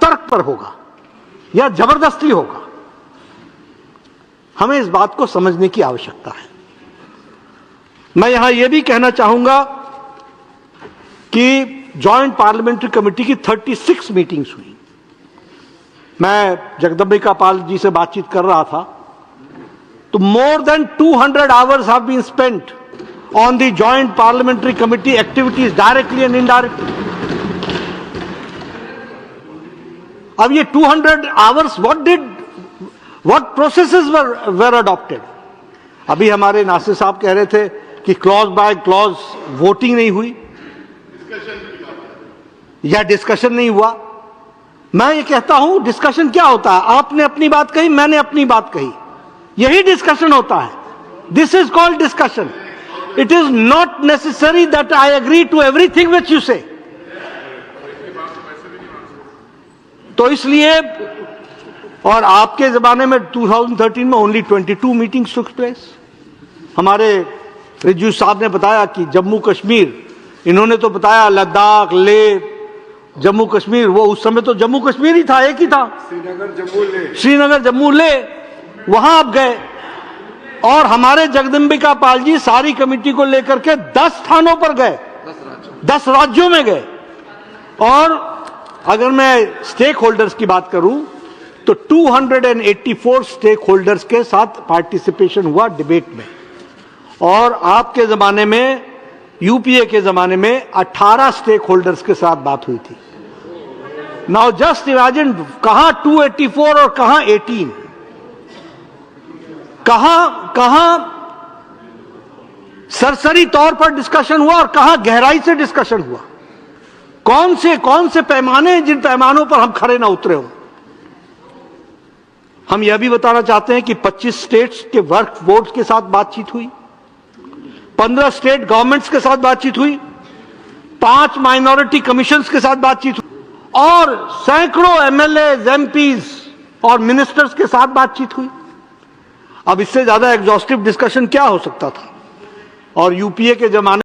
तर्क पर होगा या जबरदस्ती होगा। हमें इस बात को समझने की आवश्यकता है। मैं यहां यह भी कहना चाहूंगा कि जॉइंट पार्लियामेंट्री कमेटी की 36 मीटिंग्स हुई। मैं जगदम्बिका पाल जी से बातचीत कर रहा था तो more than 200 hours have been spent on the joint parliamentary committee activities directly and indirectly. अब ये 200 hours what processes were adopted? अभी हमारे नासिर साहब कह रहे थे कि क्लॉज बाय क्लॉज वोटिंग नहीं हुई या डिस्कशन नहीं हुआ। मैं ये कहता हूं डिस्कशन क्या होता है? आपने अपनी बात कही, मैंने अपनी बात कही, यही डिस्कशन होता है। This is called discussion. It is not necessary that I agree to everything which you say. तो इसलिए, और आपके जमाने में 2013 में ओनली 22 मीटिंग्स टुक प्लेस। हमारे रिजू साहब ने बताया कि जम्मू कश्मीर, इन्होंने तो बताया लद्दाख, लेह, जम्मू कश्मीर, वो उस समय तो जम्मू कश्मीर ही था, एक ही था, श्रीनगर जम्मू ले, वहां आप गए। और हमारे जगदम्बिका पाल जी सारी कमेटी को लेकर के 10 स्थानों पर गए, 10 राज्यों में गए। और अगर मैं स्टेक होल्डर्स की बात करूं तो 284 स्टेक होल्डर्स के साथ पार्टिसिपेशन हुआ डिबेट में। और आपके जमाने में, यूपीए के जमाने में 18 स्टेक होल्डर्स के साथ बात हुई थी। नाउ जस्ट इमेजिन, कहां 284 और कहां 18, कहां सरसरी तौर पर डिस्कशन हुआ और कहां गहराई से डिस्कशन हुआ। कौन से पैमाने, जिन पैमानों पर हम खड़े ना उतरे हो। हम यह भी बताना चाहते हैं कि 25 स्टेट्स के वर्क बोर्ड के साथ बातचीत हुई, 15 स्टेट गवर्नमेंट्स के साथ बातचीत हुई, 5 माइनॉरिटी कमीशंस के साथ बातचीत हुई, और सैकड़ों एमएलए, एमपीज और मिनिस्टर्स के साथ बातचीत हुई। अब इससे ज्यादा एग्जॉस्टिव डिस्कशन क्या हो सकता था? और यूपीए के जमाने